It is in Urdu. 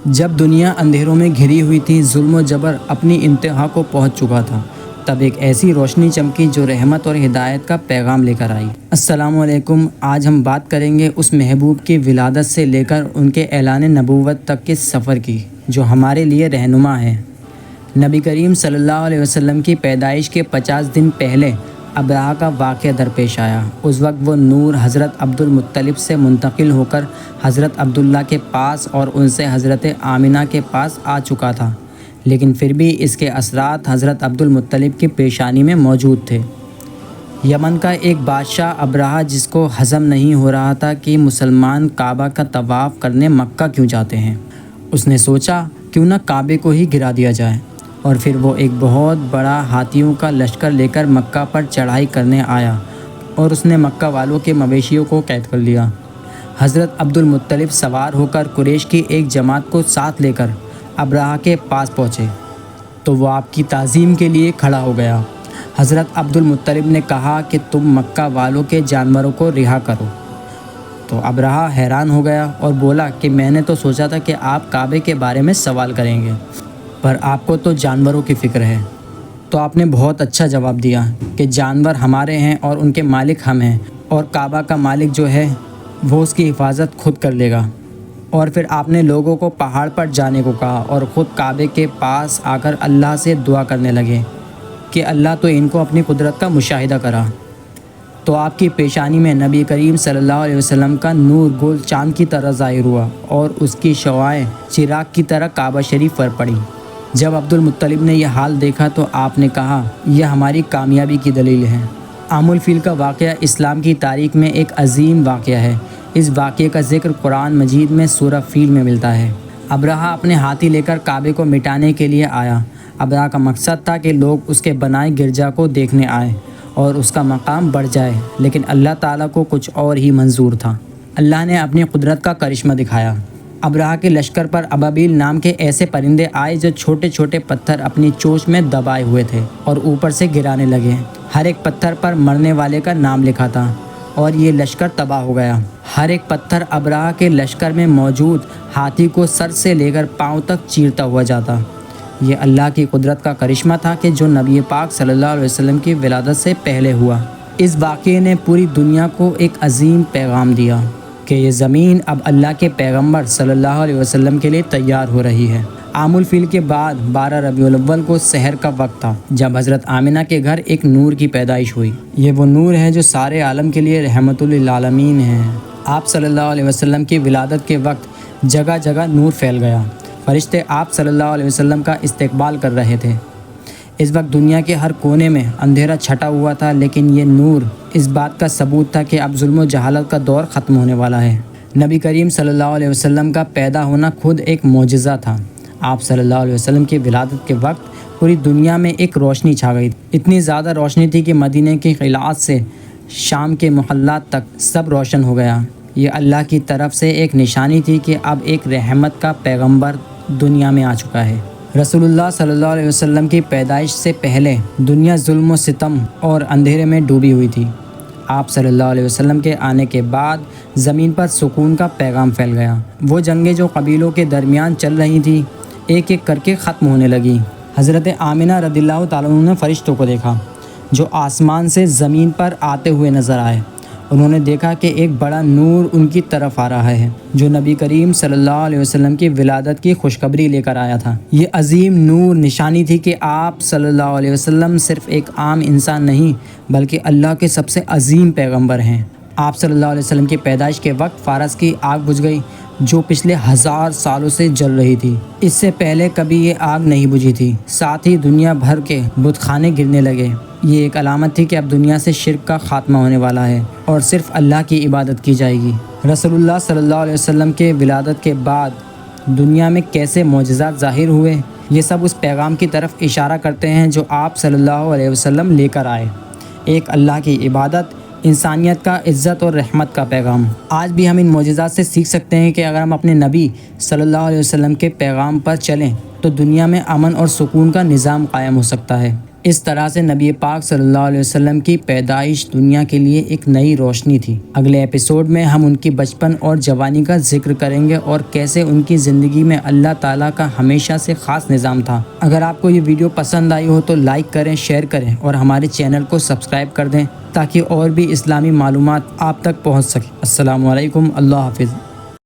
جب دنیا اندھیروں میں گھری ہوئی تھی، ظلم و جبر اپنی انتہا کو پہنچ چکا تھا، تب ایک ایسی روشنی چمکی جو رحمت اور ہدایت کا پیغام لے کر آئی۔ السلام علیکم۔ آج ہم بات کریں گے اس محبوب کی ولادت سے لے کر ان کے اعلان نبوت تک کے سفر کی، جو ہمارے لیے رہنما ہے۔ نبی کریم صلی اللہ علیہ وسلم کی پیدائش کے 50 دن پہلے ابرہہ کا واقعہ درپیش آیا۔ اس وقت وہ نور حضرت عبد المطلب سے منتقل ہو کر حضرت عبداللہ کے پاس اور ان سے حضرت آمنہ کے پاس آ چکا تھا، لیکن پھر بھی اس کے اثرات حضرت عبد المطلب کی پیشانی میں موجود تھے۔ یمن کا ایک بادشاہ ابرہہ، جس کو ہضم نہیں ہو رہا تھا کہ مسلمان کعبہ کا طواف کرنے مکہ کیوں جاتے ہیں، اس نے سوچا کیوں نہ کعبے کو ہی گرا دیا جائے، اور پھر وہ ایک بہت بڑا ہاتھیوں کا لشکر لے کر مکہ پر چڑھائی کرنے آیا اور اس نے مکہ والوں کے مویشیوں کو قید کر لیا۔ حضرت عبد المطلب سوار ہو کر قریش کی ایک جماعت کو ساتھ لے کر ابرہہ کے پاس پہنچے تو وہ آپ کی تعظیم کے لیے کھڑا ہو گیا۔ حضرت عبد المطلب نے کہا کہ تم مکہ والوں کے جانوروں کو رہا کرو، تو ابرہہ حیران ہو گیا اور بولا کہ میں نے تو سوچا تھا کہ آپ کعبے کے بارے میں سوال کریں گے، پر آپ کو تو جانوروں کی فکر ہے۔ تو آپ نے بہت اچھا جواب دیا کہ جانور ہمارے ہیں اور ان کے مالک ہم ہیں، اور کعبہ کا مالک جو ہے وہ اس کی حفاظت خود کر لے گا۔ اور پھر آپ نے لوگوں کو پہاڑ پر جانے کو کہا اور خود کعبے کے پاس آ کر اللہ سے دعا کرنے لگے کہ اللہ تو ان کو اپنی قدرت کا مشاہدہ کرا۔ تو آپ کی پیشانی میں نبی کریم صلی اللہ علیہ وسلم کا نور گول چاند کی طرح ظاہر ہوا اور اس کی شعاعیں چراغ کی طرح کعبہ شریف پر پڑیں۔ جب عبد المطلب نے یہ حال دیکھا تو آپ نے کہا یہ ہماری کامیابی کی دلیل ہے۔ عام الفیل کا واقعہ اسلام کی تاریخ میں ایک عظیم واقعہ ہے۔ اس واقعے کا ذکر قرآن مجید میں سورہ فیل میں ملتا ہے۔ ابرہہ اپنے ہاتھی لے کر کعبے کو مٹانے کے لیے آیا۔ ابرہہ کا مقصد تھا کہ لوگ اس کے بنائے گرجا کو دیکھنے آئیں اور اس کا مقام بڑھ جائے، لیکن اللہ تعالیٰ کو کچھ اور ہی منظور تھا۔ اللہ نے اپنی قدرت کا کرشمہ دکھایا۔ ابرہہ کے لشکر پر ابابیل نام کے ایسے پرندے آئے جو چھوٹے چھوٹے پتھر اپنی چونچ میں دبائے ہوئے تھے اور اوپر سے گرانے لگے۔ ہر ایک پتھر پر مرنے والے کا نام لکھا تھا اور یہ لشکر تباہ ہو گیا۔ ہر ایک پتھر ابرہہ کے لشکر میں موجود ہاتھی کو سر سے لے کر پاؤں تک چیرتا ہوا جاتا۔ یہ اللہ کی قدرت کا کرشمہ تھا کہ جو نبی پاک صلی اللہ علیہ وسلم کی ولادت سے پہلے ہوا۔ اس واقعے نے پوری دنیا کو ایک عظیم پیغام دیا کہ یہ زمین اب اللہ کے پیغمبر صلی اللہ علیہ وسلم کے لیے تیار ہو رہی ہے۔ عام الفیل کے بعد 12 ربیع الاول کو سحر کا وقت تھا، جب حضرت آمنہ کے گھر ایک نور کی پیدائش ہوئی۔ یہ وہ نور ہے جو سارے عالم کے لیے رحمت للعالمین ہے۔ آپ صلی اللہ علیہ وسلم کی ولادت کے وقت جگہ جگہ نور پھیل گیا۔ فرشتے آپ صلی اللہ علیہ وسلم کا استقبال کر رہے تھے۔ اس وقت دنیا کے ہر کونے میں اندھیرا چھٹا ہوا تھا، لیکن یہ نور اس بات کا ثبوت تھا کہ اب ظلم و جہالت کا دور ختم ہونے والا ہے۔ نبی کریم صلی اللہ علیہ وسلم کا پیدا ہونا خود ایک معجزہ تھا۔ آپ صلی اللہ علیہ وسلم کی ولادت کے وقت پوری دنیا میں ایک روشنی چھا گئی تھی۔ اتنی زیادہ روشنی تھی کہ مدینہ کے قلعات سے شام کے محلات تک سب روشن ہو گیا۔ یہ اللہ کی طرف سے ایک نشانی تھی کہ اب ایک رحمت کا پیغمبر دنیا میں آ چکا ہے۔ رسول اللہ صلی اللہ علیہ وسلم کی پیدائش سے پہلے دنیا ظلم و ستم اور اندھیرے میں ڈوبی ہوئی تھی۔ آپ صلی اللہ علیہ وسلم کے آنے کے بعد زمین پر سکون کا پیغام پھیل گیا۔ وہ جنگیں جو قبیلوں کے درمیان چل رہی تھیں ایک ایک کر کے ختم ہونے لگیں۔ حضرت آمنہ رضی اللہ تعالیٰ عنہ نے فرشتوں کو دیکھا جو آسمان سے زمین پر آتے ہوئے نظر آئے۔ انہوں نے دیکھا کہ ایک بڑا نور ان کی طرف آ رہا ہے جو نبی کریم صلی اللہ علیہ وسلم کی ولادت کی خوشخبری لے کر آیا تھا۔ یہ عظیم نور نشانی تھی کہ آپ صلی اللہ علیہ وسلم صرف ایک عام انسان نہیں بلکہ اللہ کے سب سے عظیم پیغمبر ہیں۔ آپ صلی اللہ علیہ وسلم کی پیدائش کے وقت فارس کی آگ بجھ گئی جو پچھلے 1000 سالوں سے جل رہی تھی۔ اس سے پہلے کبھی یہ آگ نہیں بجھی تھی۔ ساتھ ہی دنیا بھر کے بت خانے گرنے لگے۔ یہ ایک علامت تھی کہ اب دنیا سے شرک کا خاتمہ ہونے والا ہے اور صرف اللہ کی عبادت کی جائے گی۔ رسول اللہ صلی اللہ علیہ وسلم کے ولادت کے بعد دنیا میں کیسے معجزات ظاہر ہوئے، یہ سب اس پیغام کی طرف اشارہ کرتے ہیں جو آپ صلی اللہ علیہ وسلم لے کر آئے۔ ایک اللہ کی عبادت، انسانیت کا عزت اور رحمت کا پیغام۔ آج بھی ہم ان معجزات سے سیکھ سکتے ہیں کہ اگر ہم اپنے نبی صلی اللہ علیہ وسلم کے پیغام پر چلیں تو دنیا میں امن اور سکون کا نظام قائم ہو سکتا ہے۔ اس طرح سے نبی پاک صلی اللہ علیہ وسلم کی پیدائش دنیا کے لیے ایک نئی روشنی تھی۔ اگلے ایپیسوڈ میں ہم ان کی بچپن اور جوانی کا ذکر کریں گے اور کیسے ان کی زندگی میں اللہ تعالیٰ کا ہمیشہ سے خاص نظام تھا۔ اگر آپ کو یہ ویڈیو پسند آئی ہو تو لائک کریں، شیئر کریں اور ہمارے چینل کو سبسکرائب کر دیں تاکہ اور بھی اسلامی معلومات آپ تک پہنچ سکے۔ السلام علیکم، اللہ حافظ۔